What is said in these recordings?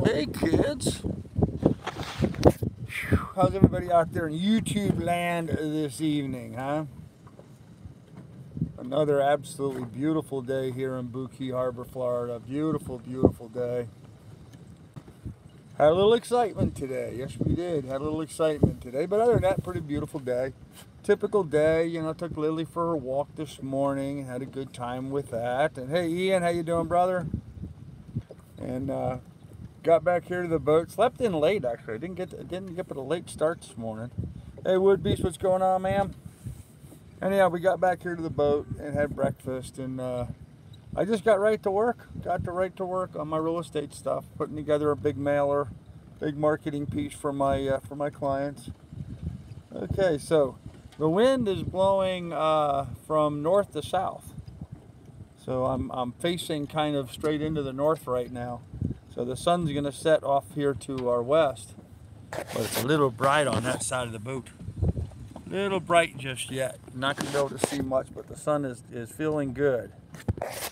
Hey kids, how's everybody out there in YouTube land this evening, huh? Another absolutely beautiful day here in BootKey Harbor, Florida. Beautiful, beautiful day. Had a little excitement today. Yes, we did. Had a little excitement today, but other than that, pretty beautiful day. Typical day, you know. Took Lily for her walk this morning. Had a good time with that. And hey, Ian, how you doing, brother? And got back here to the boat. Slept in late, actually. I didn't get but a late start this morning. Hey, Wood Beast, what's going on, ma'am? Anyhow, we got back here to the boat and had breakfast, and I just got right to work. Got right to work on my real estate stuff, putting together a big mailer, big marketing piece for my clients. Okay, so the wind is blowing from north to south. So I'm facing kind of straight into the north right now. So the sun's going to set off here to our west, but it's a little bright on that side of the boat. Little bright just yet. Not going to be able to see much, but the sun is feeling good.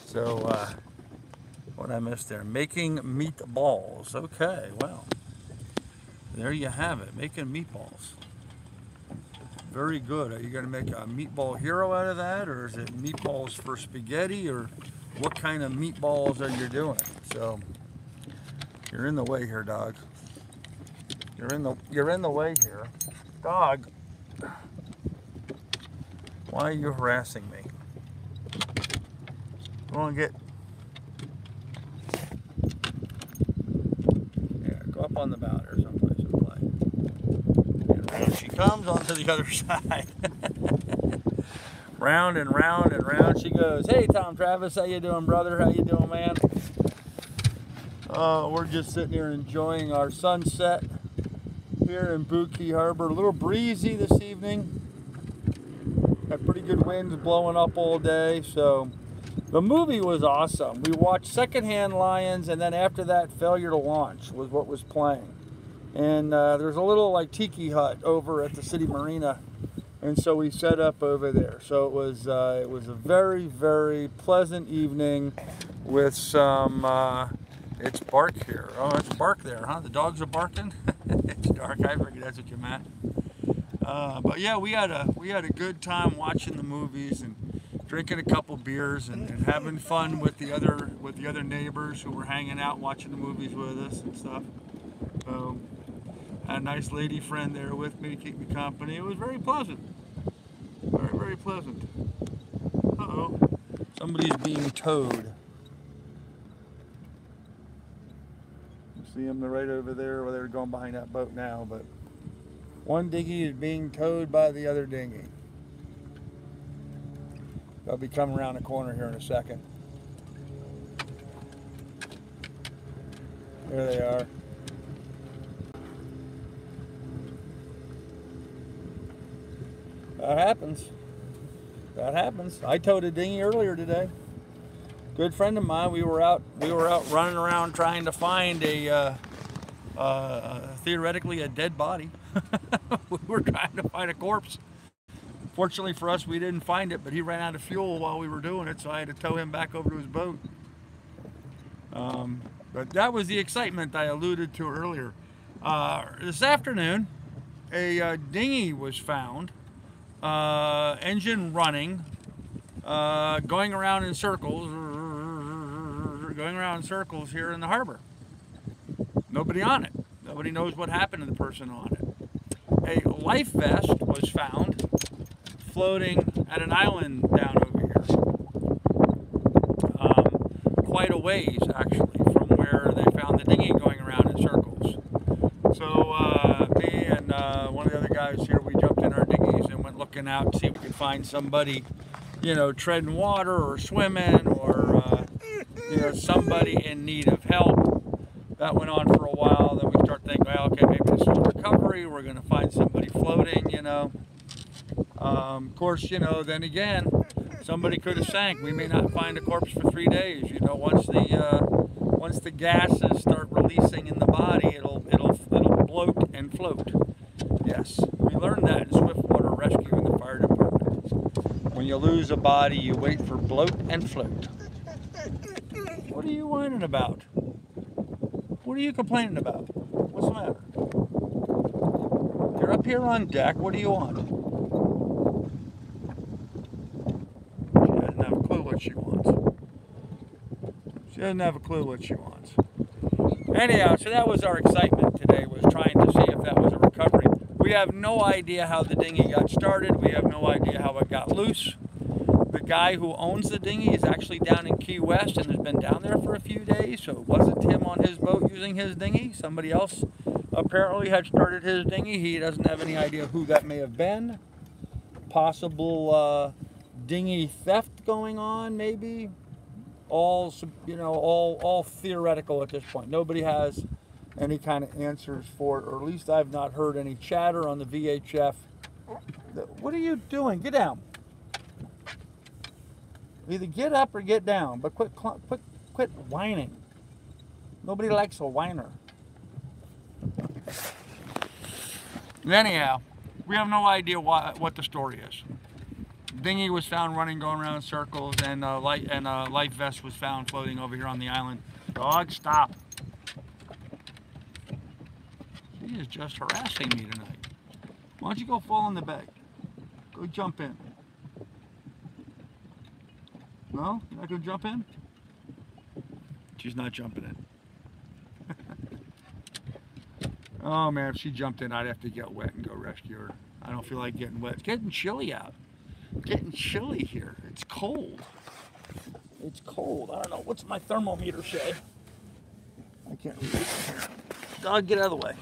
So what I missed there? Making meatballs. Okay, well, there you have it. Making meatballs. Very good. Are you going to make a meatball hero out of that, or is it meatballs for spaghetti, or what kind of meatballs are you doing? So you're in the way here, dog. You're in the way here, dog. Why are you harassing me? Go and get. Yeah, go up on the bow there someplace and play. And round she comes onto the other side. Round and round and round she goes. Hey, Tom Travis, how you doing, brother? How you doing, man? We're just sitting here enjoying our sunset here in BootKey Harbor. A little breezy this evening. Had pretty good winds blowing up all day. So the movie was awesome. We watched Secondhand Lions, and then after that, Failure to Launch was what was playing. And there's a little like tiki hut over at the city marina, and so we set up over there. So it was a very, very pleasant evening with some. It's bark here. Oh, it's bark there, huh? The dogs are barking. It's dark. I figured that's what you meant. But yeah, we had a good time watching the movies and drinking a couple beers and having fun with the other neighbors who were hanging out watching the movies with us and stuff. So had a nice lady friend there with me to keep me company. It was very pleasant. Very, very pleasant. Uh-oh. Somebody's being towed. See them right over there, where they're going behind that boat now, but one dinghy is being towed by the other dinghy. They'll be coming around the corner here in a second. There they are. That happens. That happens. I towed a dinghy earlier today. Good friend of mine. We were out running around trying to find a theoretically a dead body. We were trying to find a corpse. Fortunately for us, we didn't find it, but he ran out of fuel while we were doing it, so I had to tow him back over to his boat. But that was the excitement I alluded to earlier. This afternoon, a dinghy was found, engine running, going around in circles here in the harbor. Nobody on it. Nobody knows what happened to the person on it. A life vest was found floating at an island down over here. Quite a ways, actually, from where they found the dinghy going around in circles. So me and one of the other guys here, we jumped in our dinghies and went looking out to see if we could find somebody, you know, treading water or swimming, or you know, somebody in need of help. That went on for a while. Then we start thinking, well, okay, maybe this is a recovery. We're going to find somebody floating, you know. Of course, you know, then again, somebody could have sank. We may not find a corpse for 3 days. You know, once the gases start releasing in the body, it'll bloat and float. Yes, we learned that in swiftwater rescue in the fire department. When you lose a body, you wait for bloat and float. What are you whining about? What are you complaining about? What's the matter? You're up here on deck. What do you want? She doesn't have a clue what she wants. She doesn't have a clue what she wants. Anyhow, so that was our excitement today, was trying to see if that was a recovery. We have no idea how the dinghy got started. We have no idea how it got loose. The guy who owns the dinghy is actually down in Key West and has been down there for a few days, so it wasn't him on his boat using his dinghy. Somebody else apparently had started his dinghy. He doesn't have any idea who that may have been. Possible dinghy theft going on, maybe. All, you know, all theoretical at this point. Nobody has any kind of answers for it, or at least I've not heard any chatter on the VHF. What are you doing? Get down. Either get up or get down, but quit whining. Nobody likes a whiner. Anyhow, we have no idea what the story is. Dinghy was found running, going around in circles, and a life vest was found floating over here on the island. Dog, stop. She is just harassing me tonight. Why don't you go fall in the bag? Go jump in. No? You're not going to jump in? She's not jumping in. Oh man, if she jumped in, I'd have to get wet and go rescue her. I don't feel like getting wet. It's getting chilly out. It's getting chilly here. It's cold. It's cold. I don't know. What's my thermometer say? I can't read it. Dog, get out of the way.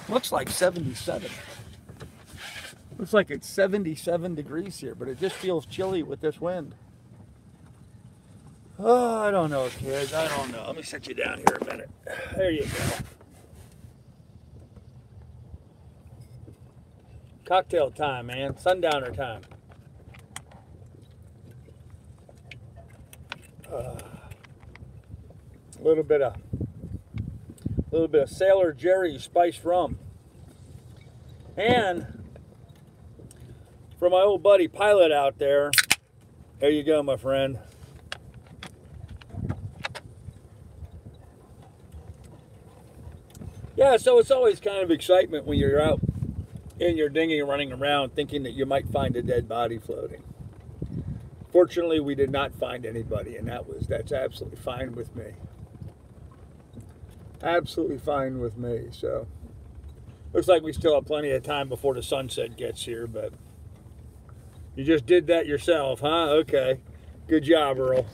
Looks like 77. Looks like it's 77 degrees here, but it just feels chilly with this wind. Oh, I don't know, kids. I don't know. Let me set you down here a minute. There you go. Cocktail time, man. Sundowner time. A little bit of Sailor Jerry spiced rum. And for my old buddy Pilot out there, there you go, my friend. Yeah, so it's always kind of excitement when you're out in your dinghy running around thinking that you might find a dead body floating. Fortunately, we did not find anybody, and that's absolutely fine with me. Absolutely fine with me. So looks like we still have plenty of time before the sunset gets here, but you just did that yourself, huh? Okay. Good job, Earl.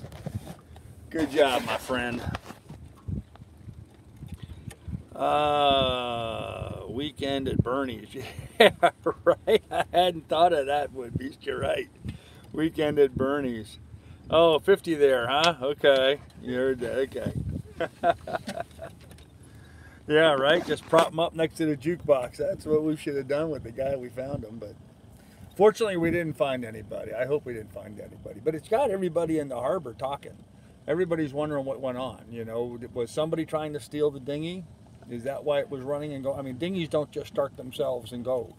Good job, my friend. Weekend at Bernie's. Yeah, right. I hadn't thought of that one, Beast. You're right. Weekend at Bernie's. Oh, 50 there, huh? Okay. You heard that. Okay. Yeah, right. Just prop him up next to the jukebox. That's what we should have done with the guy we found him. But fortunately, we didn't find anybody. I hope we didn't find anybody. But it's got everybody in the harbor talking. Everybody's wondering what went on. You know, was somebody trying to steal the dinghy? Is that why it was running and go? I mean, dinghies don't just start themselves and go.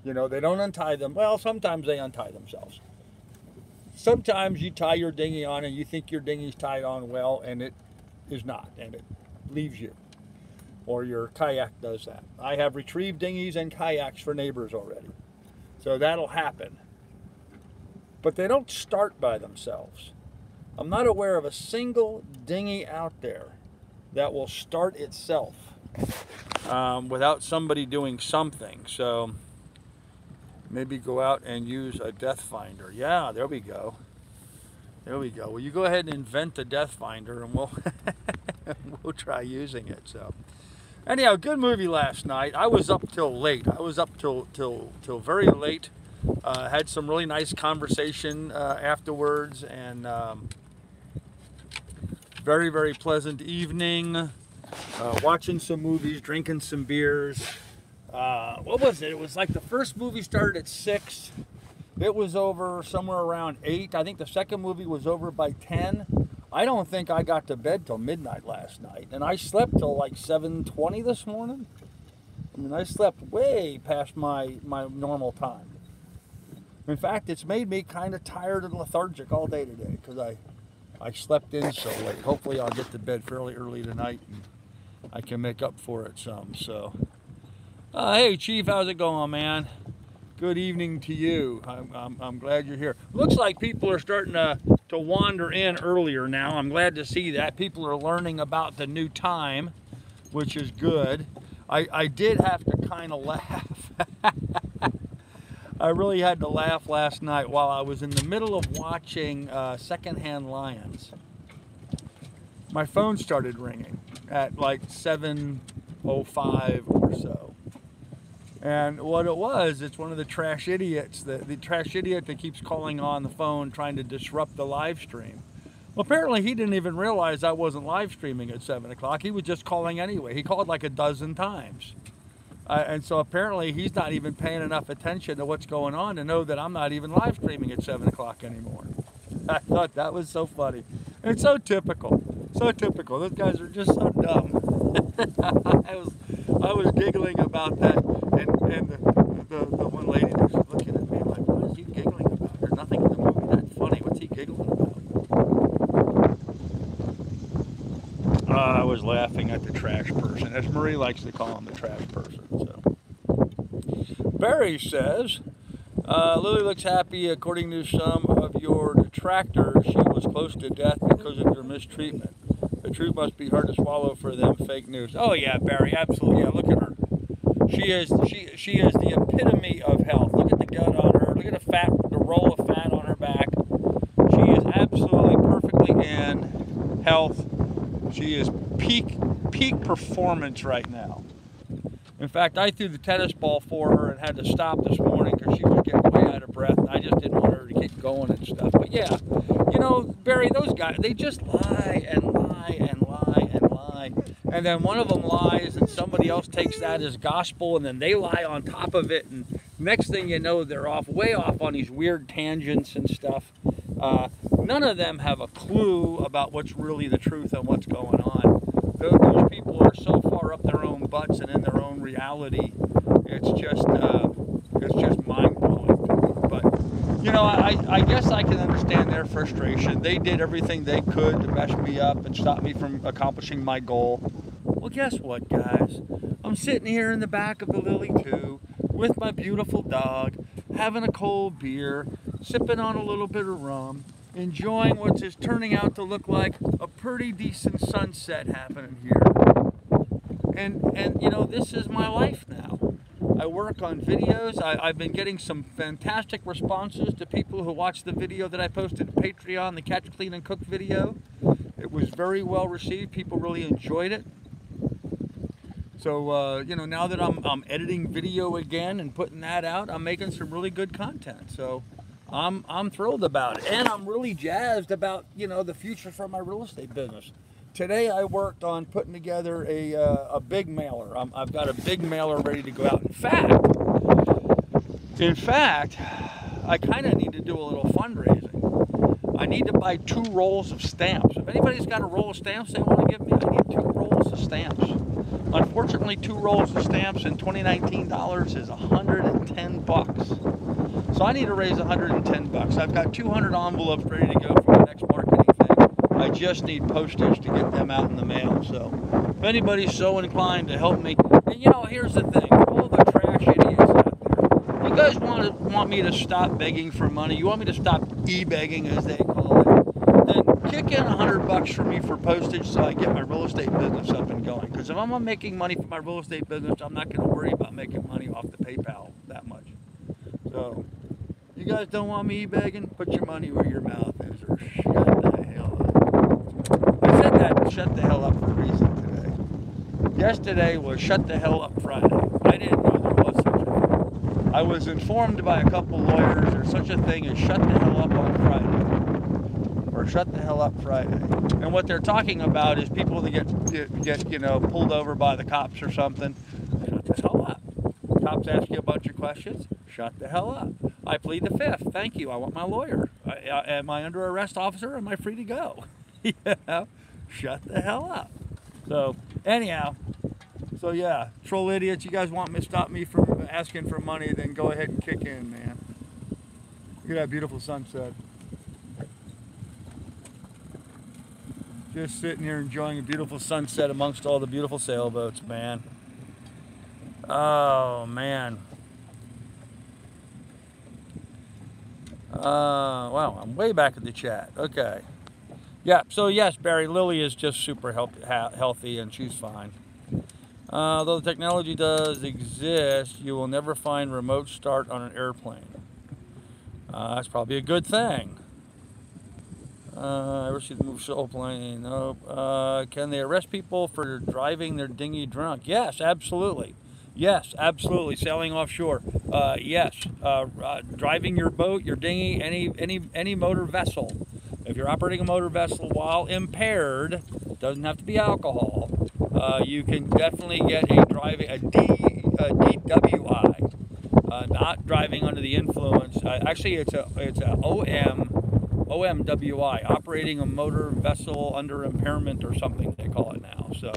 You know, they don't untie them. Well, sometimes they untie themselves. Sometimes you tie your dinghy on and you think your dinghy's tied on well, and it is not, and it leaves you. Or your kayak does that. I have retrieved dinghies and kayaks for neighbors already. So that'll happen. But they don't start by themselves. I'm not aware of a single dinghy out there that will start itself without somebody doing something. So maybe go out and use a depth finder. Yeah, there we go. There we go. Well, you go ahead and invent a depth finder, and we'll try using it. So anyhow, good movie last night. I was up till late. I was up till very late. Had some really nice conversation afterwards, and very, very pleasant evening. Watching some movies, drinking some beers. What was it? It was like the first movie started at 6. It was over somewhere around 8. I think the second movie was over by 10. I don't think I got to bed till midnight last night. And I slept till like 7:20 this morning. I mean, I slept way past my normal time. In fact, it's made me kind of tired and lethargic all day today because I I slept in so late. Hopefully I'll get to bed fairly early tonight and I can make up for it some. So, hey Chief, how's it going, man? Good evening to you. I'm glad you're here. Looks like people are starting to wander in earlier now. I'm glad to see that. People are learning about the new time, which is good. I did have to kind of laugh. I really had to laugh last night while I was in the middle of watching Secondhand Lions. My phone started ringing at like 7:05 or so. And what it was, it's one of the trash idiots, the trash idiot that keeps calling on the phone trying to disrupt the live stream. Well, apparently he didn't even realize I wasn't live streaming at 7 o'clock. He was just calling anyway. He called like a dozen times. And so apparently he's not even paying enough attention to what's going on to know that I'm not even live streaming at 7 o'clock anymore. I thought that was so funny. It's so typical. So typical. Those guys are just so dumb. I was giggling about that, and the one lady was looking at me like, what is he giggling about? There's nothing in the movie that funny. What's he giggling about? I was laughing at the trash person, as Marie likes to call him, the trash person. So, Barry says, Lily looks happy. According to some of your detractors, she was close to death because of your mistreatment. The truth must be hard to swallow for them. Fake news. Oh yeah, Barry, absolutely. Yeah, look at her. She is the epitome of health. Look at the gut on her. Look at the roll of fat on her back. She is absolutely perfectly in health. She is peak performance right now. In fact, I threw the tennis ball for her and had to stop this morning because she was getting way out of breath, and I just didn't want her to keep going and stuff. But yeah, you know, Barry, those guys, they just lie and lie and lie and lie. And then one of them lies and somebody else takes that as gospel, and then they lie on top of it, and next thing you know, they're way off on these weird tangents and stuff. None of them have a clue about what's really the truth and what's going on. Those people are so far up their own butts and in their own reality. It's just mind-blowing to me. But, you know, I guess I can understand their frustration. They did everything they could to mess me up and stop me from accomplishing my goal. Well, guess what, guys? I'm sitting here in the back of the Lily 2 with my beautiful dog, having a cold beer, sipping on a little bit of rum, enjoying what is turning out to look like a pretty decent sunset happening here. And you know, this is my life now. I work on videos. I've been getting some fantastic responses to people who watched the video that I posted to Patreon, the Catch, Clean, and Cook video. It was very well received. People really enjoyed it. So, you know, now that I'm editing video again and putting that out, I'm making some really good content. So I'm thrilled about it, and I'm really jazzed about, you know, the future for my real estate business. Today I worked on putting together a big mailer. I've got a big mailer ready to go out. In fact, I kind of need to do a little fundraising. I need to buy 2 rolls of stamps. If anybody's got a roll of stamps they want to give me, I need 2 rolls of stamps. Unfortunately, 2 rolls of stamps in 2019 dollars is 110 bucks. So I need to raise 110 bucks. I've got 200 envelopes ready to go for the next marketing thing. I just need postage to get them out in the mail. So if anybody's so inclined to help me, and you know, here's the thing, all the trash idiots out there, you guys want me to stop begging for money, you want me to stop e-begging as they call it, then kick in 100 bucks for me for postage so I get my real estate business up and going. Because if I'm making money for my real estate business, I'm not going to worry about making money off the PayPal that much. So, you guys don't want me begging? Put your money where your mouth is, or shut the hell up. I said that shut the hell up for a reason today. Yesterday was Shut the Hell Up Friday. I didn't know there was such a thing. I was informed by a couple lawyers there's such a thing as Shut the Hell Up on Friday. Or Shut the Hell Up Friday. And what they're talking about is people that get you know, pulled over by the cops or something. Shut the hell up. Cops ask you a bunch of questions. Shut the hell up. I plead the fifth. Thank you. I want my lawyer. Am I under arrest, officer? Am I free to go? You know? Shut the hell up. So, anyhow. So, yeah. Troll idiots, you guys want me to stop me from asking for money, then go ahead and kick in, man. Look at that beautiful sunset. Just sitting here enjoying a beautiful sunset amongst all the beautiful sailboats, man. Oh, man. Wow, I'm way back at the chat. Okay. Yeah, so yes, Barry, Lily is just super healthy and she's fine. Though the technology does exist, you will never find remote start on an airplane. That's probably a good thing. Ever see the movie Soul Plane? Nope. Can they arrest people for driving their dinghy drunk? Yes, absolutely. Yes, absolutely. Sailing offshore. Yes. Driving your boat, your dinghy, any motor vessel. If you're operating a motor vessel while impaired, doesn't have to be alcohol. You can definitely get a DWI. Not driving under the influence. Actually, it's a OMWI, operating a motor vessel under impairment or something they call it now. So,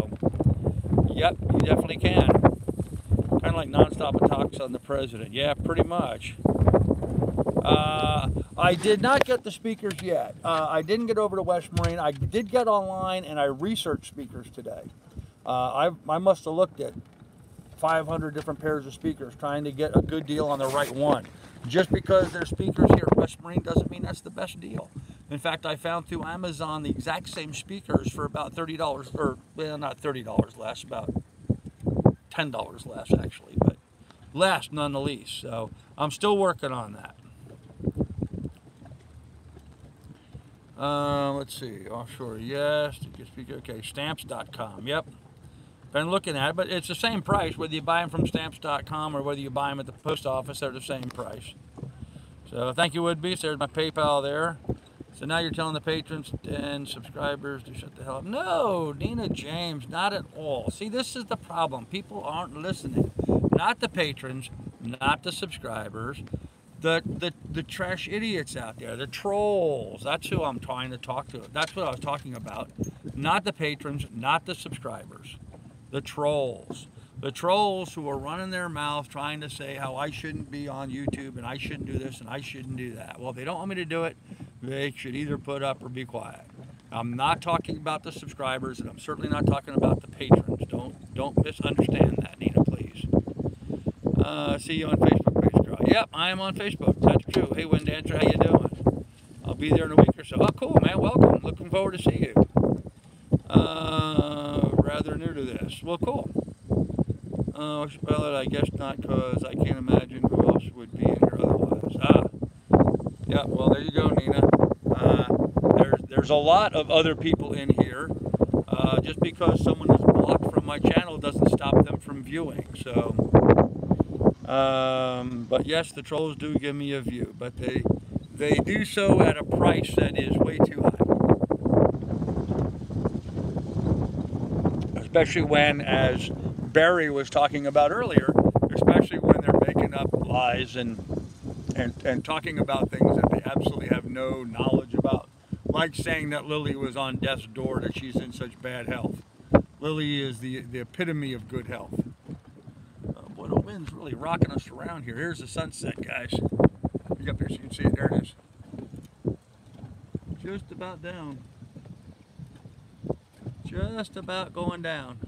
yep, you definitely can. Kind of like nonstop attacks on the president. Yeah, pretty much. I did not get the speakers yet. I didn't get over to West Marine. I did get online and I researched speakers today. I must have looked at 500 different pairs of speakers trying to get a good deal on the right one. Just because there's speakers here at West Marine doesn't mean that's the best deal. In fact, I found through Amazon the exact same speakers for about $30, or well, not $30 less, about $10 less actually, but less none the least. So I'm still working on that. Let's see, offshore, yes, okay, stamps.com, yep. Been looking at it, but it's the same price whether you buy them from stamps.com or whether you buy them at the post office. They're the same price. So thank you, Woodbeast. There's my PayPal there. So now you're telling the patrons and subscribers to shut the hell up. No, Nina James, not at all. See, this is the problem. People aren't listening. Not the patrons, not the subscribers, the trash idiots out there, the trolls. That's who I'm trying to talk to. That's what I was talking about. Not the patrons, not the subscribers. The trolls. The trolls who are running their mouth trying to say how I shouldn't be on YouTube and I shouldn't do this and I shouldn't do that. Well, if they don't want me to do it, they should either put up or be quiet. I'm not talking about the subscribers, and I'm certainly not talking about the patrons. Don't misunderstand that, Nina, please. See you on Facebook page, girl. Yep, I am on Facebook. That's true. Hey, Wind Dancer, how you doing? I'll be there in a week or so. Oh, cool, man. Welcome. Looking forward to see you. Rather new to this. Well, cool. Spell it, I guess not, because I can't imagine who else would be in here otherwise. Yeah, well, there you go, Nina. There's a lot of other people in here. Just because someone is blocked from my channel doesn't stop them from viewing. So, but yes, the trolls do give me a view, but they do so at a price that is way too high. Especially when, as Barry was talking about earlier, especially when they're making up lies and talking about things that they absolutely have no knowledge about. Like saying that Lily was on death's door, that she's in such bad health. Lily is the epitome of good health. Boy, the wind's really rocking us around here. Here's the sunset, guys. Look up here so you can see it. There it is. Just about down. Just about going down.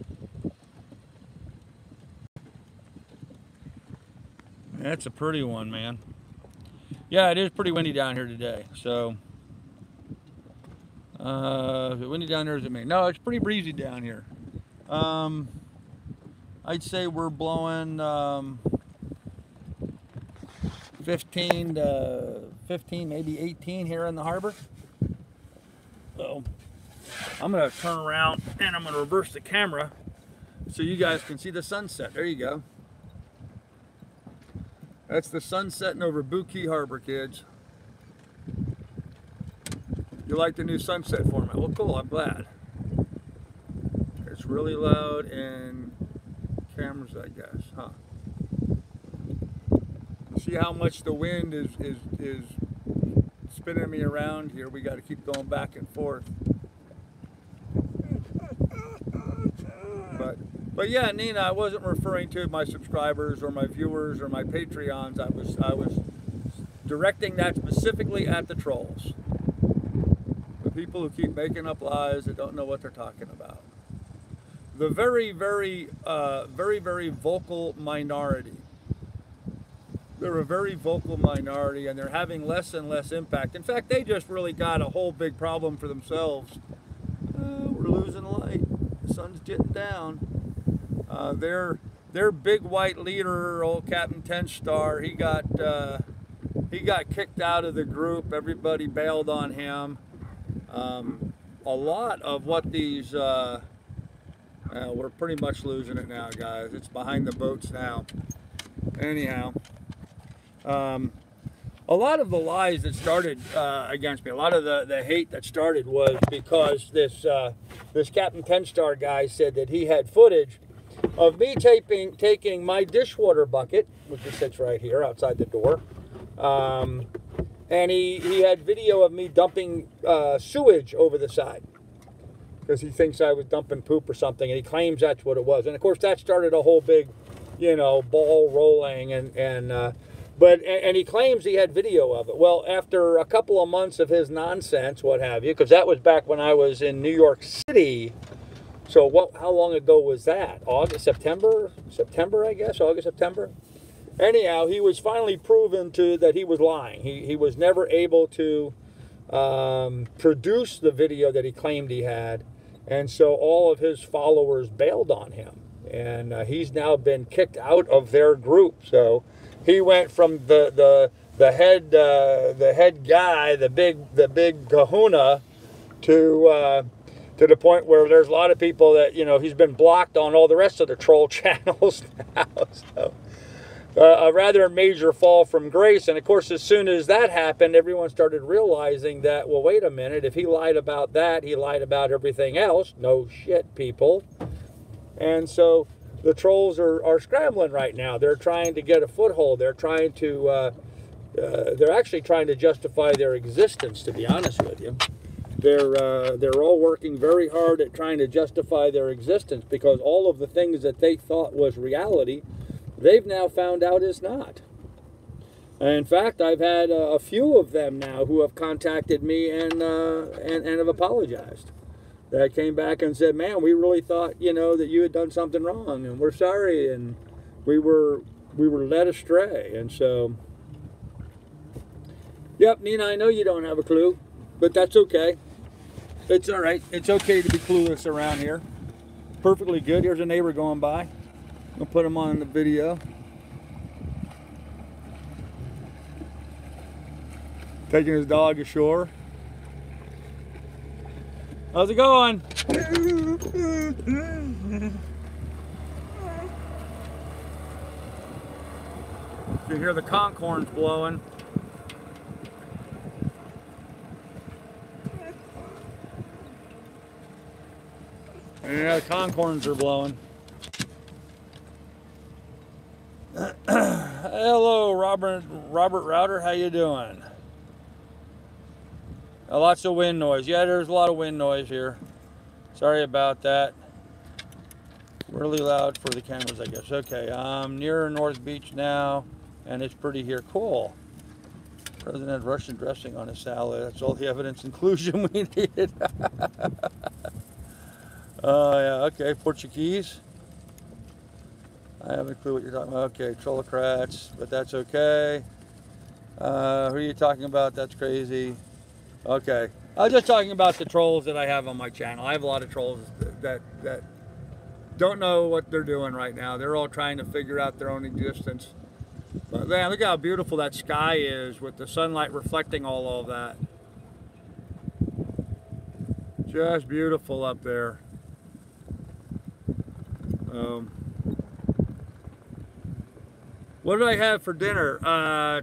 That's a pretty one, man. Yeah, it is pretty windy down here today. So, is it windy down there? Is it me? No, it's pretty breezy down here. I'd say we're blowing 15 to 15, maybe 18 here in the harbor. So, I'm going to turn around and I'm going to reverse the camera so you guys can see the sunset. There you go. That's the sun setting over BootKey Harbor, kids. You like the new sunset format? Well, cool, I'm glad. It's really loud and cameras, I guess, huh? See how much the wind is spinning me around here. We got to keep going back and forth. But yeah, Nina, I wasn't referring to my subscribers or my viewers or my Patreons. I was directing that specifically at the trolls. People who keep making up lies that don't know what they're talking about. The very, very vocal minority. They're a very vocal minority, and they're having less and less impact. In fact, they just really got a whole big problem for themselves. We're losing light. The sun's getting down. Their big white leader, old Captain 10 Star, he got kicked out of the group. Everybody bailed on him. A lot of what these, we're pretty much losing it now, guys. It's behind the boats now. Anyhow, a lot of the lies that started against me, a lot of the hate that started was because this Captain 10 Star guy said that he had footage of me taking my dishwater bucket, which sits right here outside the door, and he had video of me dumping sewage over the side because he thinks I was dumping poop or something, and he claims that's what it was. And of course that started a whole big, you know, ball rolling, and he claims he had video of it. Well, after a couple of months of his nonsense, what have you, because that was back when I was in New York City. So how long ago was that? August, September, I guess, August, September. Anyhow, he was finally proven that he was lying. He was never able to produce the video that he claimed he had, and so all of his followers bailed on him, and he's now been kicked out of their group. So he went from the head guy, the big kahuna, to the point where there's a lot of people that, you know, he's been blocked on all the rest of the troll channels now. So a rather major fall from grace. And of course, as soon as that happened, everyone started realizing that, well, wait a minute, if he lied about that, he lied about everything else. No shit, people. And so the trolls are scrambling right now. They're trying to get a foothold. They're trying to, they're actually trying to justify their existence, to be honest with you. They're all working very hard at trying to justify their existence, because all of the things that they thought was reality, they've now found out is not. And in fact, I've had a few of them now who have contacted me and have apologized. That came back and said, man, we really thought, you know, that you had done something wrong, and we're sorry, and we were led astray. And so, yep, Nina, I know you don't have a clue, but that's okay. It's all right. It's okay to be clueless around here. Perfectly good. Here's a neighbor going by. I'll put him on the video. Taking his dog ashore. How's it going? You hear the conch horns blowing. Yeah, the conch horns are blowing. Hello, Robert Router. How you doing? Lots of wind noise. Yeah, there's a lot of wind noise here. Sorry about that. Really loud for the cameras, I guess. Okay, I'm near North Beach now, and it's pretty here. Cool. President had Russian dressing on his salad. That's all the evidence inclusion we needed. Oh, yeah, okay. Portuguese. I have a clue what you're talking about. Okay, trollocrats, but that's okay. Who are you talking about? That's crazy. Okay. I was just talking about the trolls that I have on my channel. I have a lot of trolls that don't know what they're doing right now. They're all trying to figure out their own existence. But man, look how beautiful that sky is with the sunlight reflecting all of that. Just beautiful up there. What did I have for dinner?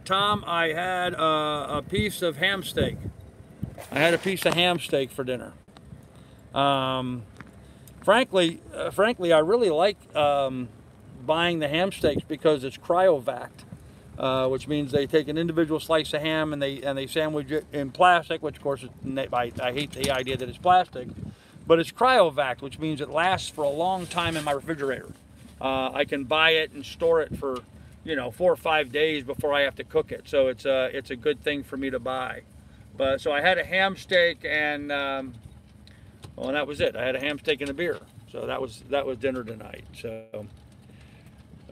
Tom, I had a piece of ham steak. I had a piece of ham steak for dinner. Frankly, I really like buying the ham steaks because it's cryovac, which means they take an individual slice of ham and they sandwich it in plastic, which of course I hate the idea that it's plastic, but it's cryovac, which means it lasts for a long time in my refrigerator. I can buy it and store it for, you know, 4 or 5 days before I have to cook it. So it's a good thing for me to buy. But so I had a ham steak and well, and that was it. I had a ham steak and a beer. So that was dinner tonight. So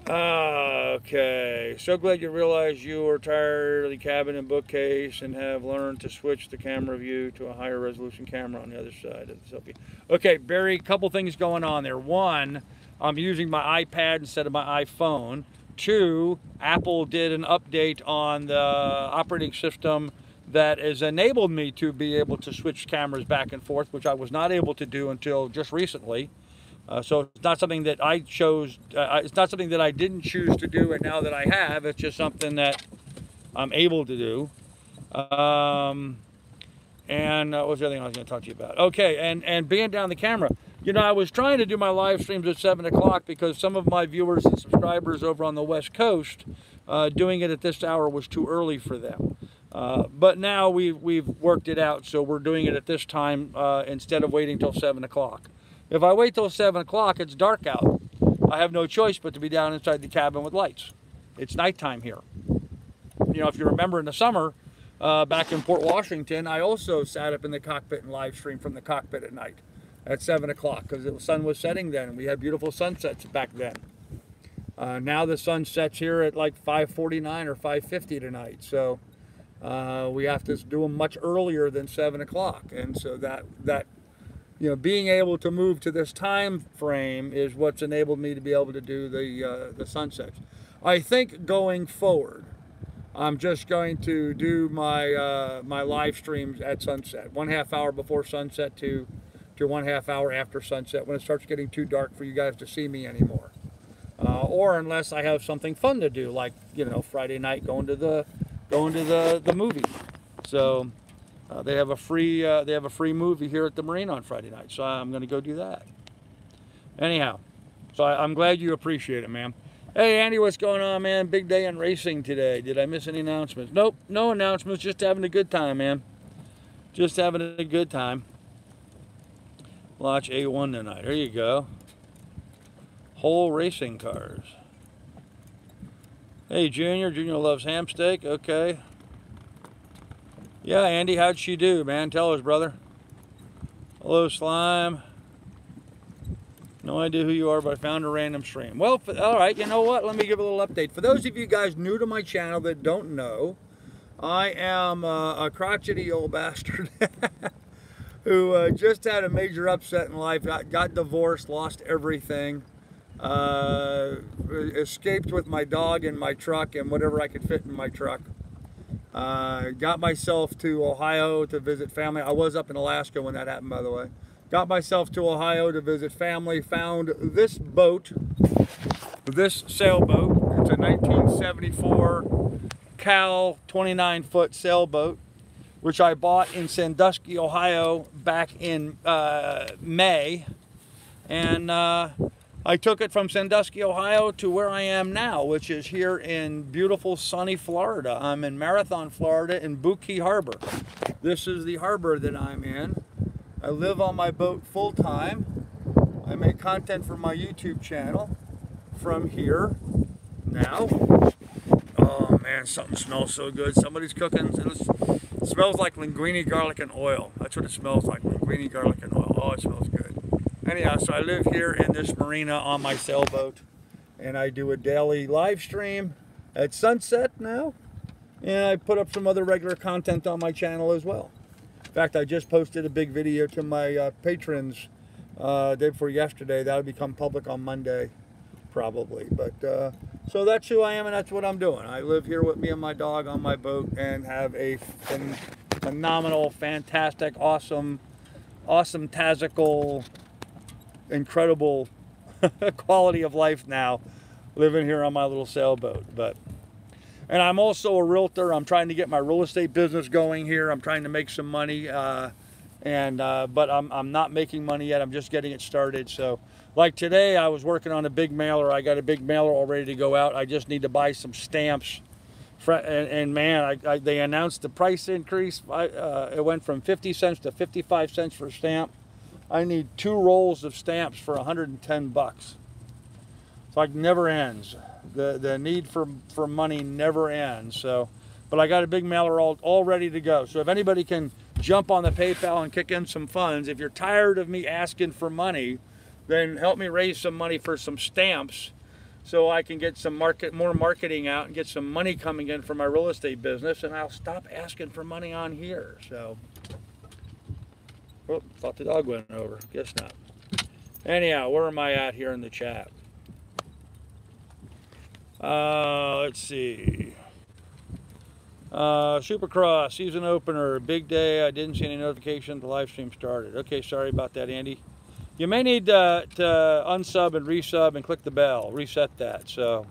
okay. So glad you realized you were tired of the cabin and bookcase and have learned to switch the camera view to a higher resolution camera on the other side of the selfie. Okay, Barry, a couple things going on there. One, I'm using my iPad instead of my iPhone. Two, Apple did an update on the operating system that has enabled me to be able to switch cameras back and forth, which I was not able to do until just recently. So it's not something that I chose, it's not something that I didn't choose to do, and now that I have, it's just something that I'm able to do. And what was the other thing I was going to talk to you about? Okay, and being down the camera. You know, I was trying to do my live streams at 7 o'clock because some of my viewers and subscribers over on the West Coast, doing it at this hour was too early for them. But now we've worked it out, so we're doing it at this time instead of waiting till 7 o'clock. If I wait till 7 o'clock, it's dark out. I have no choice but to be down inside the cabin with lights. It's nighttime here. You know, if you remember in the summer, back in Port Washington, I also sat up in the cockpit and live streamed from the cockpit at night at 7 o'clock because the sun was setting then, and we had beautiful sunsets back then. Now the sun sets here at like 5:49 or 5:50 tonight, so we have to do them much earlier than 7 o'clock, and so that you know, being able to move to this time frame is what's enabled me to be able to do the sunsets. I think going forward, I'm just going to do my my live streams at sunset, 1/2 hour before sunset to 1/2 hour after sunset, when it starts getting too dark for you guys to see me anymore. Or unless I have something fun to do, like, you know, Friday night going to the movie. So they have a free movie here at the Marina on Friday night, so I'm going to go do that. Anyhow, so I'm glad you appreciate it, man. Hey, Andy, what's going on, man? Big day in racing today. Did I miss any announcements? Nope, no announcements. Just having a good time, man. Just having a good time. Watch A1 tonight. There you go. Whole racing cars. Hey, Junior. Junior loves ham steak. Okay. Yeah, Andy, how'd she do, man? Tell us, brother. Hello, Slime. No idea who you are, but I found a random stream. Well, all right, you know what? Let me give a little update. For those of you guys new to my channel that don't know, I am a crotchety old bastard who just had a major upset in life, got divorced, lost everything, escaped with my dog in my truck and whatever I could fit in my truck. Got myself to Ohio to visit family. I was up in Alaska when that happened, by the way. Got myself to Ohio to visit family, found this boat, this sailboat. It's a 1974 Cal 29-foot sailboat, which I bought in Sandusky, Ohio back in May. And I took it from Sandusky, Ohio to where I am now, which is here in beautiful sunny Florida. I'm in Marathon, Florida in BootKey Harbor. This is the harbor that I'm in. I live on my boat full time. I make content for my YouTube channel from here now. Oh man, something smells so good. Somebody's cooking. It smells like linguine, garlic, and oil. That's what it smells like, linguine, garlic, and oil. Oh, it smells good. Anyhow, so I live here in this marina on my sailboat, and I do a daily live stream at sunset now, and I put up some other regular content on my channel as well. In fact, I just posted a big video to my patrons day before yesterday. That'll become public on Monday, probably. But so that's who I am, and that's what I'm doing. I live here with me and my dog on my boat, and have a phenomenal, fantastic, awesome, tastical, incredible quality of life now, living here on my little sailboat. And I'm also a realtor. I'm trying to get my real estate business going here. I'm trying to make some money, but I'm not making money yet. I'm just getting it started. So like today, I was working on a big mailer. I got a big mailer all ready to go out. I just need to buy some stamps. And man, they announced the price increase. It went from 50 cents to 55 cents for a stamp. I need 2 rolls of stamps for 110 bucks. It's like never ends. The need for money never ends. So but I got a big mailer all ready to go. So if anybody can jump on the PayPal and kick in some funds, if you're tired of me asking for money, then help me raise some money for some stamps so I can get some more marketing out and get some money coming in for my real estate business, and I'll stop asking for money on here. So, oh, thought the dog went over. Guess not. Anyhow, where am I at here in the chat? Let's see. Supercross season opener, big day. I didn't see any notification the live stream started. Okay, sorry about that, Andy. You may need to unsub and resub and click the bell, reset that. So,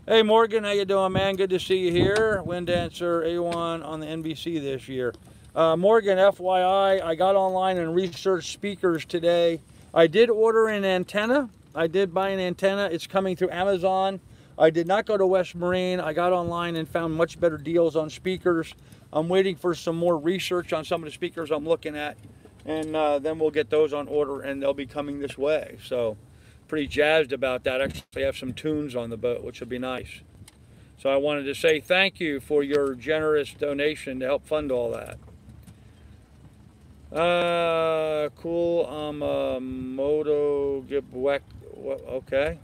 hey Morgan, how you doing, man? Good to see you here. Wind Dancer A1 on the NBC this year. Morgan, FYI, I got online and researched speakers today. I did order an antenna. I did buy an antenna. It's coming through Amazon. I did not go to West Marine. I got online and found much better deals on speakers. I'm waiting for some more research on some of the speakers I'm looking at. And then we'll get those on order, and they'll be coming this way. So pretty jazzed about that. Actually have some tunes on the boat, which will be nice. So I wanted to say thank you for your generous donation to help fund all that. Cool. Moto Gibwek. Okay.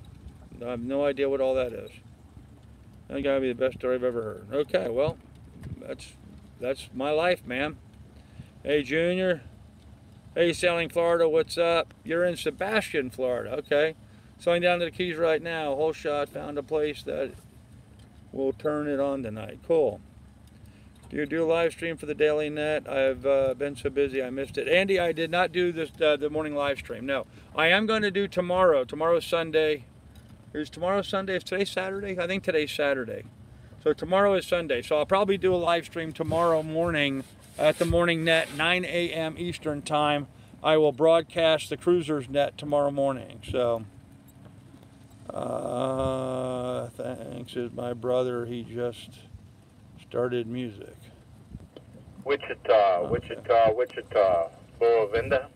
I have no idea what all that is. That gotta be the best story I've ever heard. Okay, well, that's my life, man. Hey, Junior. Hey, Sailing Florida, what's up? You're in Sebastian, Florida. Okay. Sailing down to the Keys right now. Whole shot. Found a place that will turn it on tonight. Cool. Do you do a live stream for the Daily Net? I've been so busy I missed it. Andy, I did not do this the morning live stream. No. I am going to do tomorrow. Tomorrow's Sunday. Is tomorrow Sunday? Is today Saturday? I think today's Saturday. So tomorrow is Sunday. So I'll probably do a live stream tomorrow morning at the Morning Net, 9 a.m. Eastern Time. I will broadcast the Cruisers Net tomorrow morning. So, thanks is my brother. He just started music. Wichita, Wichita. Boavinda.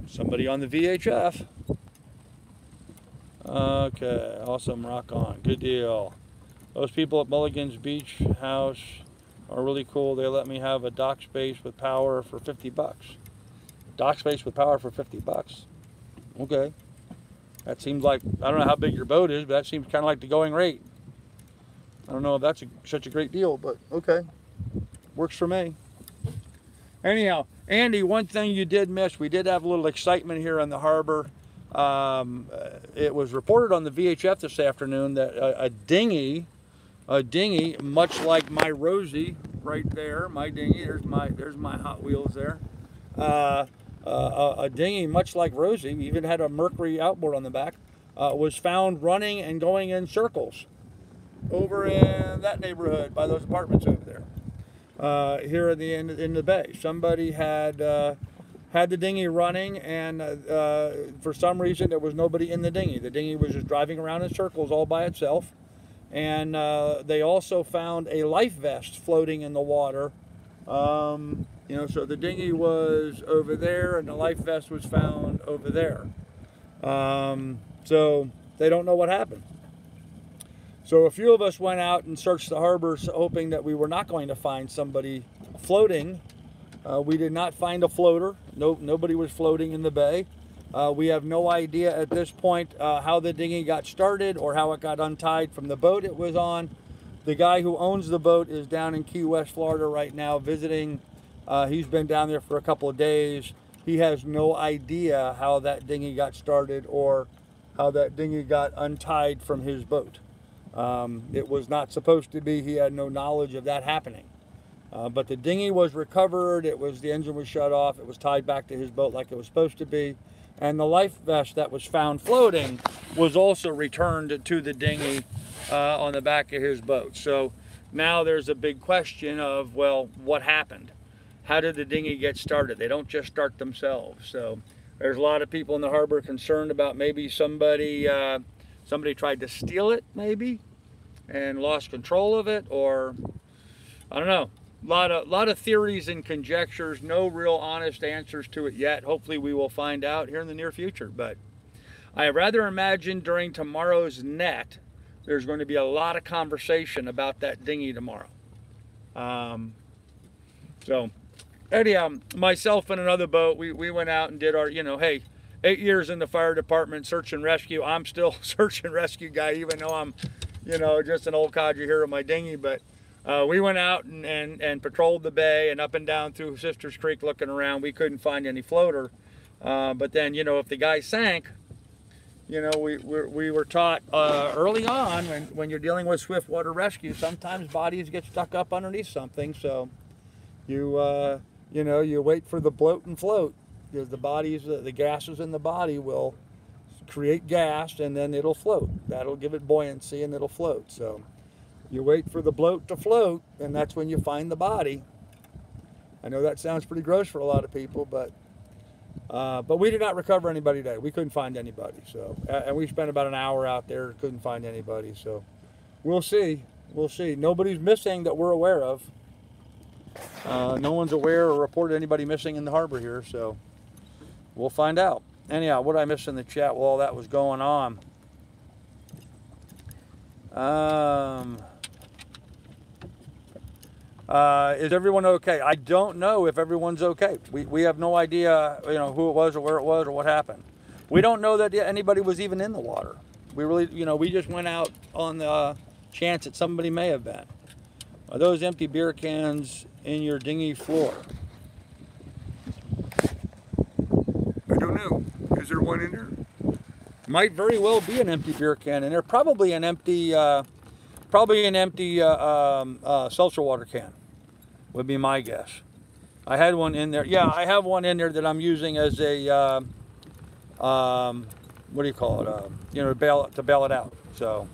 Somebody on the VHF. Okay, awesome. Rock on. Good deal. Those people at Mulligan's Beach House are really cool. They let me have a dock space with power for 50 bucks. Dock space with power for 50 bucks. Okay. That seems like, I don't know how big your boat is, but that seems kind of like the going rate. I don't know if that's such a great deal, but okay. Works for me. Anyhow, Andy, one thing you did miss, we did have a little excitement here in the harbor. It was reported on the VHF this afternoon that a dinghy, much like my Rosie right there, my dinghy, there's my Hot Wheels there. A dinghy much like Rosie, even had a Mercury outboard on the back, was found running and going in circles over in that neighborhood by those apartments over there. Here in the bay, somebody had the dinghy running, and for some reason there was nobody in the dinghy. The dinghy was just driving around in circles all by itself. And they also found a life vest floating in the water. You know, so the dinghy was over there and the life vest was found over there. So they don't know what happened. So a few of us went out and searched the harbor, hoping that we were not going to find somebody floating. We did not find a floater. Nobody was floating in the bay. We have no idea at this point how the dinghy got started or how it got untied from the boat it was on. The guy who owns the boat is down in Key West, Florida right now visiting. He's been down there for a couple of days. He has no idea how that dinghy got started or how that dinghy got untied from his boat. It was not supposed to be. He had no knowledge of that happening. But the dinghy was recovered. The engine was shut off. It was tied back to his boat like it was supposed to be. And the life vest that was found floating was also returned to the dinghy on the back of his boat. So now there's a big question of, well, what happened? How did the dinghy get started? They don't just start themselves. So there's a lot of people in the harbor concerned about maybe somebody tried to steal it, maybe, and lost control of it, or I don't know. A lot of theories and conjectures, no real honest answers to it yet. Hopefully we will find out here in the near future. But I rather imagine during tomorrow's net, there's going to be a lot of conversation about that dinghy tomorrow. So anyhow, myself and another boat, we went out and did our, you know, hey, 8 years in the fire department, search and rescue. I'm still search and rescue guy, even though I'm, you know, just an old codger here in my dinghy. But we went out and patrolled the bay and up and down through Sisters Creek looking around. We couldn't find any floater. But then, you know, if the guy sank, you know, we were taught early on when you're dealing with swift water rescue, sometimes bodies get stuck up underneath something. So you know, you wait for the bloat and float, because the bodies, the gases in the body will create gas and then it'll float. That'll give it buoyancy and it'll float. So you wait for the bloat to float, and that's when you find the body. I know that sounds pretty gross for a lot of people, but we did not recover anybody today. We couldn't find anybody. So, and we spent about an hour out there, couldn't find anybody. So we'll see. We'll see. Nobody's missing that we're aware of. No one's aware or reported anybody missing in the harbor here, so we'll find out. Anyhow, what did I miss in the chat while all that was going on? Is everyone okay? I don't know if everyone's okay. We have no idea, you know, who it was or where it was or what happened. We don't know that anybody was even in the water. We really, you know, we just went out on the chance that somebody may have been. Are those empty beer cans in your dinghy floor? I don't know. Is there one in there? Might very well be an empty beer can in there. Probably an empty seltzer water can would be my guess. I had one in there. Yeah, I have one in there that I'm using as a what do you call it? You know, to bail it out. So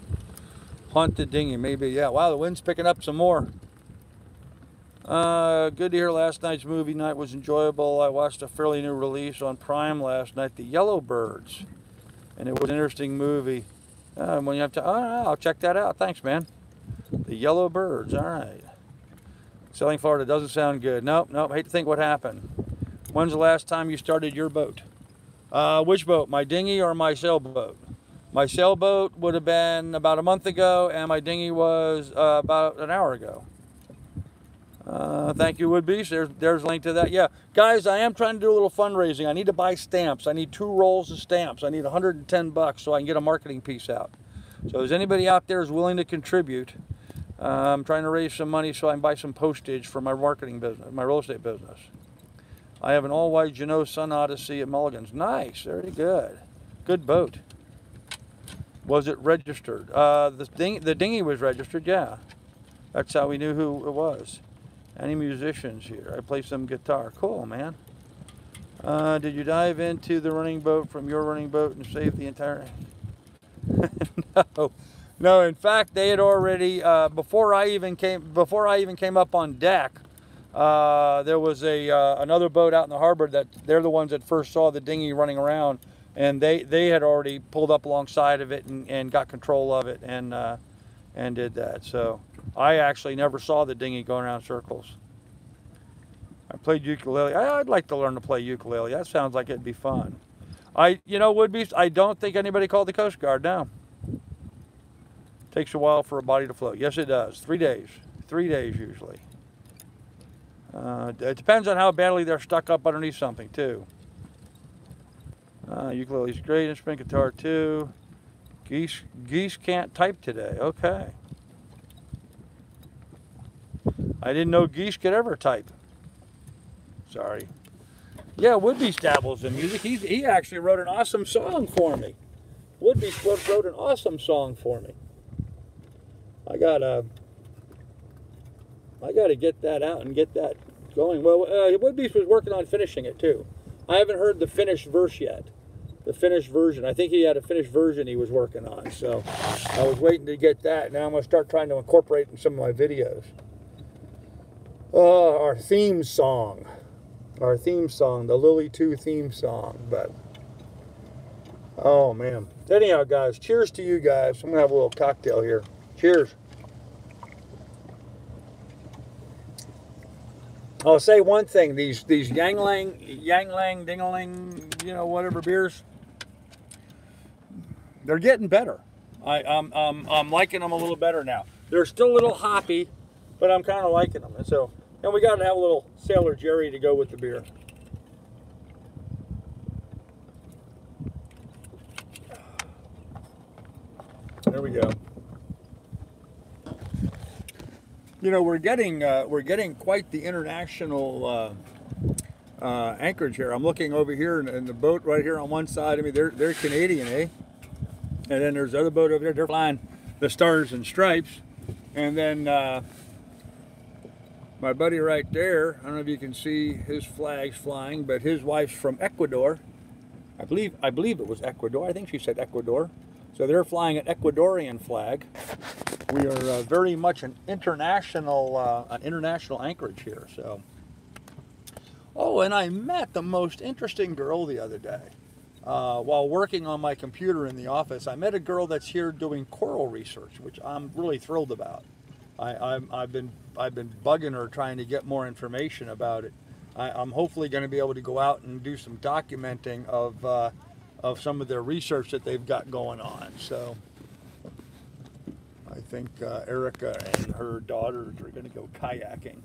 haunted dinghy, maybe. Yeah. Wow, the wind's picking up some more. Good to hear. Last night's movie night was enjoyable. I watched a fairly new release on Prime last night, The Yellowbirds, and it was an interesting movie. When you have to, I'll check that out. Thanks, man. The Yellowbirds. All right. Selling Florida doesn't sound good. Nope. Hate to think what happened. When's the last time you started your boat? Which boat? My dinghy or my sailboat? My sailboat would have been about a month ago, and my dinghy was about an hour ago. Thank you, Woodbeast. There's a link to that. Yeah, guys, I am trying to do a little fundraising. I need to buy stamps. I need 2 rolls of stamps. I need $110 so I can get a marketing piece out. So is anybody out there is willing to contribute? I'm trying to raise some money so I can buy some postage for my marketing business, my real estate business. I have an all-white Jeannot Sun Odyssey at Mulligan's. Nice, very good. Good boat. Was it registered? The dinghy was registered, yeah. That's how we knew who it was. Any musicians here? I play some guitar. Cool, man. Did you dive into the running boat from your running boat and save the entire... No. In fact, they had already before I even came up on deck. There was another boat out in the harbor that they're the ones that first saw the dinghy running around, and they had already pulled up alongside of it and got control of it and did that. So I actually never saw the dinghy going around circles. I played ukulele. I'd like to learn to play ukulele. That sounds like it'd be fun. You know, Woodbeast, I don't think anybody called the Coast Guard now. Takes a while for a body to float. Yes, it does. 3 days. 3 days usually. It depends on how badly they're stuck up underneath something too. Ukulele's great. Instrument, guitar too. Geese can't type today. Okay. I didn't know geese could ever type. Sorry. Yeah, Woodbeast dabbles in music. He actually wrote an awesome song for me. Woodbeast wrote an awesome song for me. I gotta get that out and get that going. Well, Woodbeast was working on finishing it too. I haven't heard the finished verse yet. The finished version. I think he had a finished version he was working on. So I was waiting to get that. Now I'm going to start trying to incorporate it in some of my videos. Our theme song. Our theme song. The Lily 2 theme song. But, oh man. Anyhow, guys, cheers to you guys. I'm going to have a little cocktail here. Cheers. I'll say one thing. These Yangling, Dingaling, you know, whatever beers, they're getting better. I'm liking them a little better now. They're still a little hoppy, but I'm kind of liking them. And so, and we got to have a little Sailor Jerry to go with the beer. There we go. You know, we're getting quite the international anchorage here. I'm looking over here, and the boat right here on one side. I mean, they're Canadian, eh? And then there's the other boat over there. They're flying the Stars and Stripes. And then my buddy right there, I don't know if you can see his flags flying, but his wife's from Ecuador. I believe it was Ecuador. I think she said Ecuador. So they're flying an Ecuadorian flag. We are very much an international anchorage here. So, oh, and I met the most interesting girl the other day while working on my computer in the office. I met a girl that's here doing coral research, which I'm really thrilled about. I've been bugging her trying to get more information about it. I'm hopefully going to be able to go out and do some documenting of some of their research that they've got going on. So I think Erica and her daughters are going to go kayaking,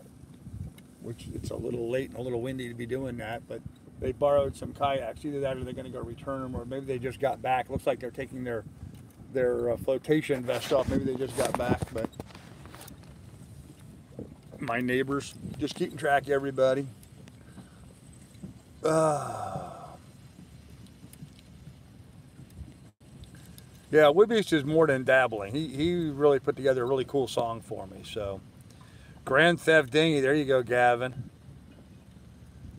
which it's a little late and a little windy to be doing that, but they borrowed some kayaks. Either that or they're going to go return them, or maybe they just got back. Looks like they're taking their flotation vest off. Maybe they just got back, but my neighbors just keeping track of everybody. Yeah, Wibby's is more than dabbling. He really put together a really cool song for me. So, Grand Theft Dinghy, there you go, Gavin.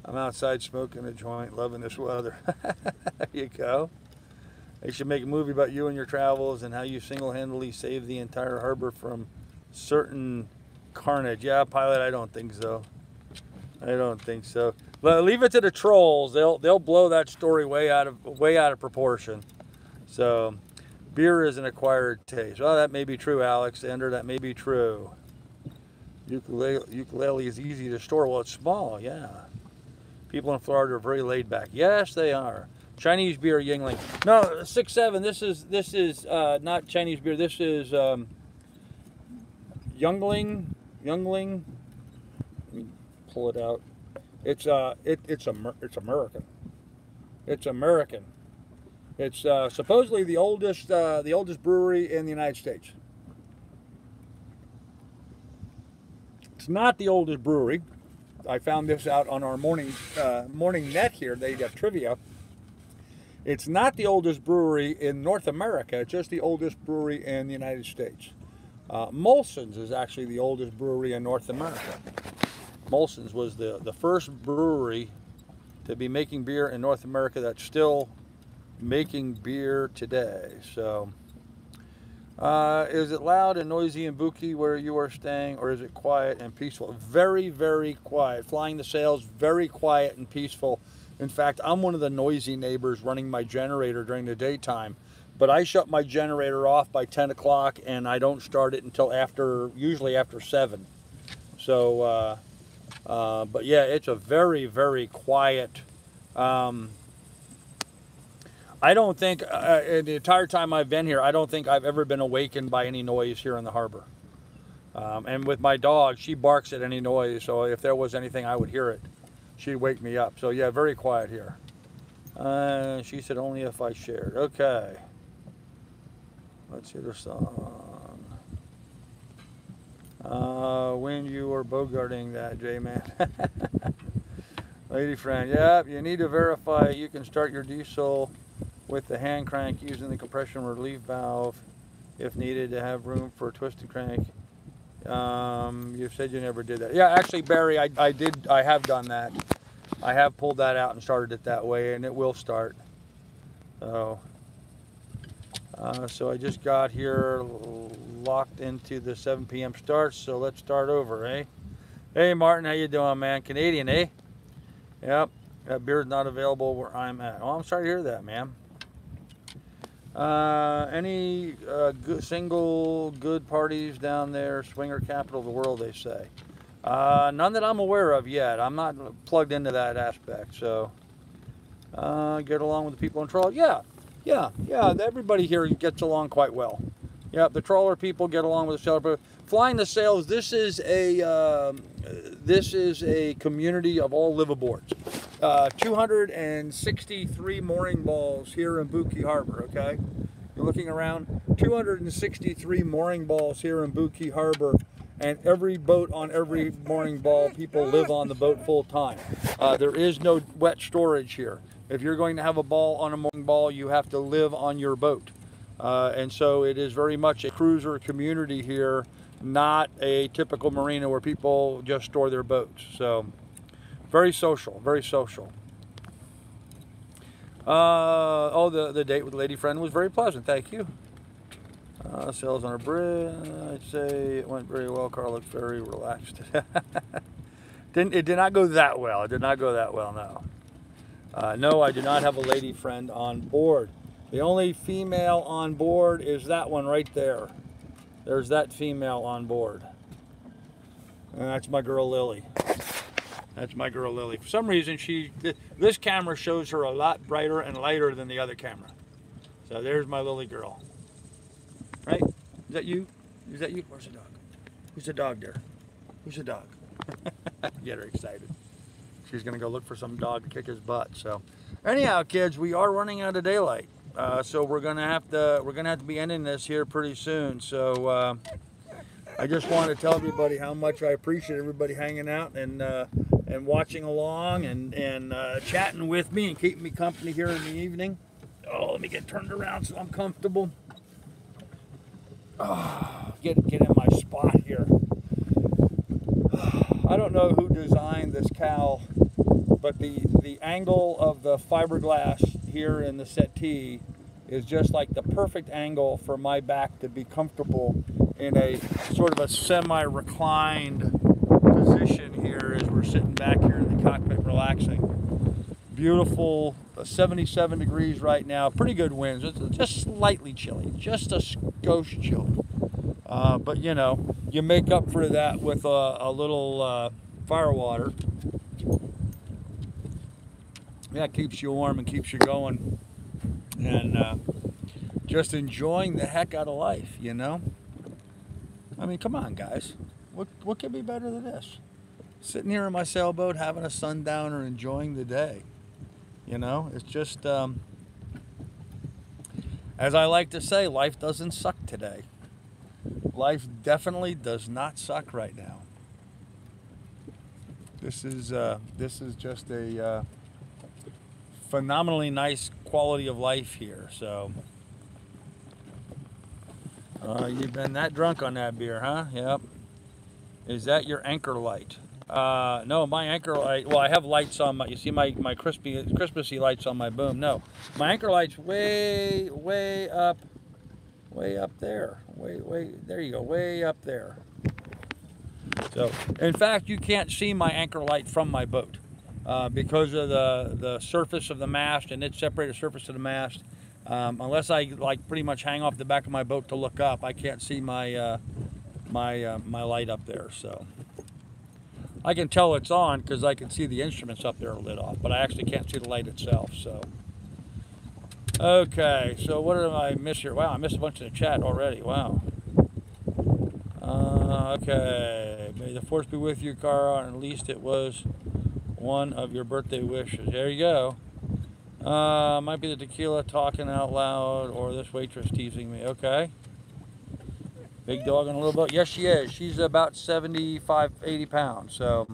I'm outside smoking a joint, loving this weather. There you go. They should make a movie about you and your travels and how you single-handedly saved the entire harbor from certain carnage. Yeah, pilot, I don't think so. I don't think so. But leave it to the trolls. They'll blow that story way out of proportion. So, beer is an acquired taste. Well, that may be true, Alexander. That may be true. Ukulele is easy to store. Well, it's small, yeah. People in Florida are very laid back. Yes, they are. Chinese beer, Yingling. No, 6-7. This is not Chinese beer. This is Youngling. Let me pull it out. It's American. It's American. It's supposedly the oldest brewery in the United States. It's not the oldest brewery. I found this out on our morning net here. They got trivia. It's not the oldest brewery in North America. It's just the oldest brewery in the United States. Molson's is actually the oldest brewery in North America. Molson's was the first brewery to be making beer in North America that's still making beer today. So, is it loud and noisy and BootKey where you are staying, or is it quiet and peaceful? Very, very quiet. Flying the sails, very quiet and peaceful. In fact, I'm one of the noisy neighbors running my generator during the daytime. But I shut my generator off by 10 o'clock, and I don't start it until usually after 7. So, but yeah, it's a very, very quiet. I don't think, in the entire time I've been here, I don't think I've ever been awakened by any noise here in the harbor. And with my dog, she barks at any noise, so if there was anything, I would hear it. She'd wake me up. So yeah, very quiet here. She said only if I shared. Okay. Let's hear the song. When you were bogarting that, J-Man. Lady friend, yeah, you need to verify you can start your diesel with the hand crank using the compression relief valve if needed to have room for a twisted crank. You said you never did that. Yeah, actually, Barry, I have done that. I have pulled that out and started it that way, and it will start. So, so I just got here locked into the 7 p.m. start, so let's start over, eh? Hey, Martin, how you doing, man? Canadian, eh? Yep, that beer's not available where I'm at. Oh, I'm sorry to hear that, man. Any single good parties down there, swinger capital of the world, they say. None that I'm aware of yet. I'm not plugged into that aspect, so get along with the people in Troll. Yeah, everybody here gets along quite well. Yeah, the trawler people get along with the sailor. flying the sails, this is a community of all liveaboards. 263 mooring balls here in BootKey Harbor, okay? You're looking around, 263 mooring balls here in BootKey Harbor, and every boat on every mooring ball, people live on the boat full time. There is no wet storage here. If you're going to have a ball on a mooring ball, you have to live on your boat. And so it is very much a cruiser community here, not a typical marina where people just store their boats. So very social, very social. The date with lady friend was very pleasant, thank you. Sails on a bridge, I'd say it went very well. Car looked very relaxed. It did not go that well. It did not go that well, no. No, I do not have a lady friend on board. The only female on board is that one right there. There's that female on board. And that's my girl Lily. That's my girl Lily. For some reason, this camera shows her a lot brighter and lighter than the other camera. So there's my Lily girl. Right? Is that you? Is that you? Where's the dog? Who's the dog there? Who's the dog? Get her excited. She's gonna go look for some dog to kick his butt. So anyhow, kids, we are running out of daylight. So we're gonna have to be ending this here pretty soon. So I just want to tell everybody how much I appreciate everybody hanging out and watching along and chatting with me and keeping me company here in the evening. Oh, let me get turned around so I'm comfortable. Oh, get in my spot here. I don't know who designed this cowl, but the angle of the fiberglass here in the settee is just like the perfect angle for my back to be comfortable in a sort of a semi-reclined position here as we're sitting back here in the cockpit relaxing. Beautiful, 77 degrees right now, pretty good winds. It's just slightly chilly, just a skosh chilly. But you know, you make up for that with a little fire water. Yeah, it keeps you warm and keeps you going. And just enjoying the heck out of life, you know? I mean, come on, guys. What could be better than this? Sitting here in my sailboat, having a sundowner, enjoying the day. You know, it's just, as I like to say, life doesn't suck today. Life definitely does not suck right now. This is just a phenomenally nice quality of life here. So, you've been that drunk on that beer, huh? Yep. Is that your anchor light? No, my anchor light, well, I have lights on my, you see my Christmassy lights on my boom. No, my anchor light's way up there. There you go, way up there. So, in fact, you can't see my anchor light from my boat because of the surface of the mast and its separated surface of the mast. Unless I like pretty much hang off the back of my boat to look up, I can't see my my light up there. So I can tell it's on because I can see the instruments up there are lit off, but I actually can't see the light itself. So okay, so what did I miss here? Wow, I missed a bunch of the chat already. Wow. Okay, may the force be with you, Cara, and at least it was one of your birthday wishes. There you go. Might be the tequila talking out loud or this waitress teasing me. Okay. Big dog on a little boat. Yes, she is. She's about 75, 80 pounds. So,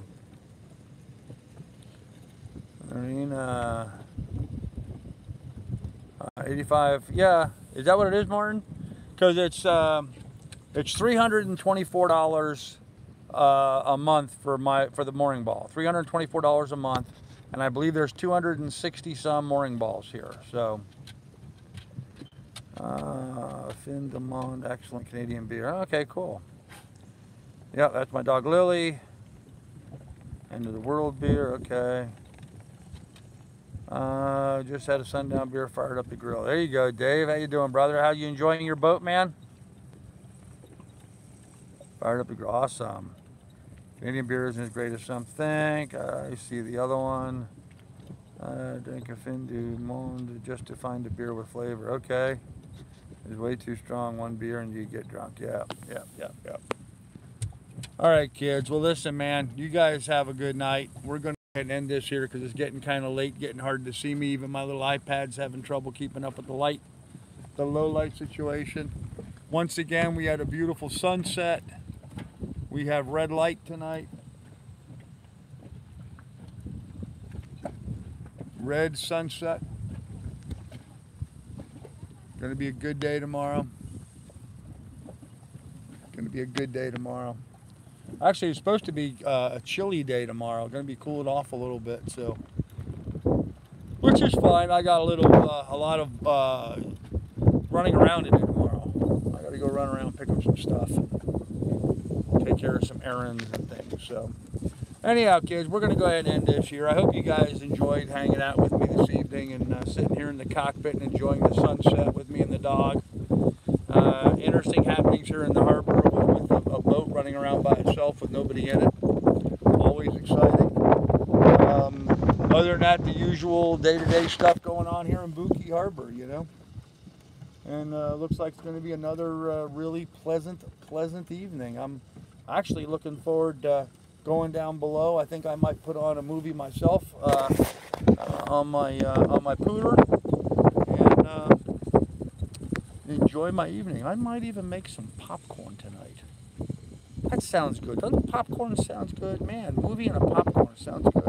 85. Yeah. Is that what it is, Martin? Because it's $324 a month for the mooring ball. $324 a month, and I believe there's 260 some mooring balls here. So, Fin de Monde, excellent Canadian beer. Okay, cool. Yeah, that's my dog Lily. End of the world beer. Okay. Just had a sundown beer, fired up the grill. There you go, Dave. How you doing, brother? How you enjoying your boat, man? Fired up the grill. Awesome. Canadian beer isn't as great as some think. I see the other one. Drink a Fin du Monde just to find a beer with flavor. Okay. It's way too strong. One beer and you get drunk. Yeah. All right, kids. Well, listen, man, you guys have a good night. We're going to go ahead and end this here because it's getting kind of late, getting hard to see me. Even my little iPad's having trouble keeping up with the light, the low light situation. Once again, we had a beautiful sunset. We have red light tonight. Red sunset. Going to be a good day tomorrow. Going to be a good day tomorrow. Actually, it's supposed to be a chilly day tomorrow. Going to be cooling off a little bit, so which is fine. I got a lot of running around to do tomorrow. I got to go run around, pick up some stuff, take care of some errands and things. So, anyhow, kids, we're going to go ahead and end this here. I hope you guys enjoyed hanging out with me this evening and sitting here in the cockpit and enjoying the sunset with me and the dog. Interesting happenings here in the harbor with a boat running around by itself with nobody in it. Always exciting. Other than that, the usual day-to-day stuff going on here in BootKey Harbor, you know. And looks like it's going to be another really pleasant evening. I'm actually looking forward to going down below. I think I might put on a movie myself on my pooter and enjoy my evening. I might even make some popcorn tonight. That sounds good. Doesn't popcorn sound good? Man, movie and a popcorn sounds good.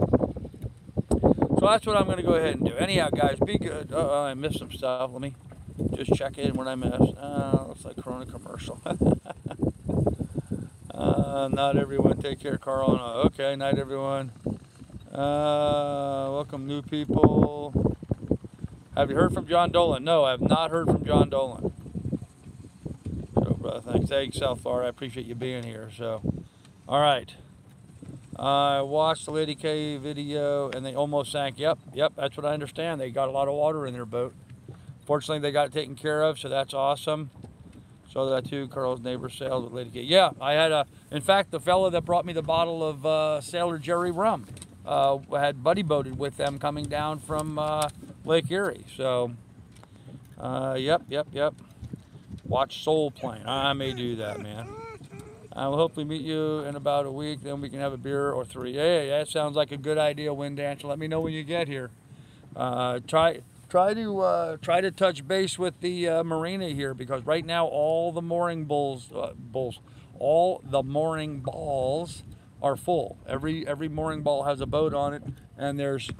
So that's what I'm going to go ahead and do. Anyhow, guys, be good. I missed some stuff. Let me just check in what I missed. Looks like Corona commercial. Not everyone. Take care, Carl. Okay, night, everyone. Welcome, new people. Have you heard from John Dolan? No, I have not heard from John Dolan. So, brother, thanks, South Florida. I appreciate you being here. So, all right. I watched the Lady K video, and they almost sank. Yep, that's what I understand. They got a lot of water in their boat. Fortunately, they got it taken care of, so that's awesome. So that too, Carl's neighbor sailed with Lady K. Yeah, I had in fact, the fellow that brought me the bottle of Sailor Jerry rum had buddy boated with them coming down from Lake Erie. So, yep. Watch Soul Plane. I may do that, man. I will hopefully meet you in about a week. Then we can have a beer or three. Hey, that sounds like a good idea, Wind Dancer. Let me know when you get here. Try to touch base with the marina here, because right now all the mooring balls are full. Every mooring ball has a boat on it, and there's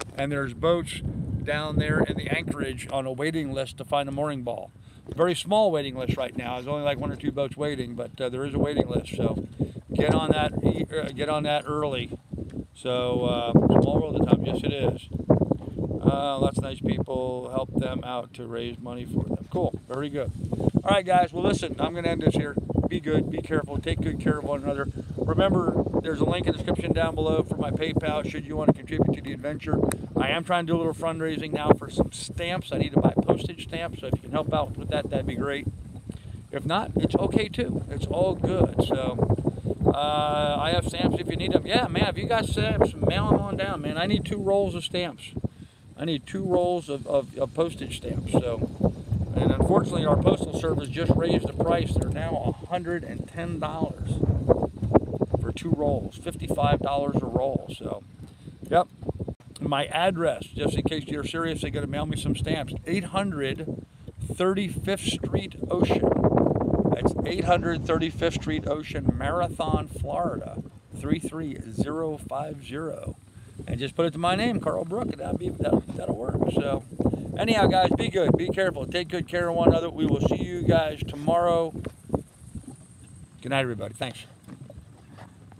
boats down there in the anchorage on a waiting list to find a mooring ball. Very small waiting list right now. There's only like 1 or 2 boats waiting, but there is a waiting list. So get on that early. So small world of time. Yes, it is. Lots of nice people. Help them out to raise money for them. Cool. Very good. All right, guys. Well, listen, I'm going to end this here. Be good. Be careful. Take good care of one another. Remember, there's a link in the description down below for my PayPal should you want to contribute to the adventure. I am trying to do a little fundraising now for some stamps. I need to buy postage stamps, so if you can help out with that, that'd be great. If not, it's okay too. It's all good. So I have stamps if you need them. Yeah, man, if you got stamps, mail them on down, man. I need 2 rolls of stamps. I need 2 rolls of postage stamps. So, and unfortunately, our postal service just raised the price. They're now $110 for 2 rolls, $55 a roll. So, yep. My address, just in case you're serious, they got to mail me some stamps. 800 35th Street Ocean. That's 835th Street Ocean, Marathon, Florida, 33050. And just put it to my name, Carl Brook, and that'll work. So, anyhow, guys, be good, be careful, take good care of one another. We will see you guys tomorrow. Good night, everybody. Thanks.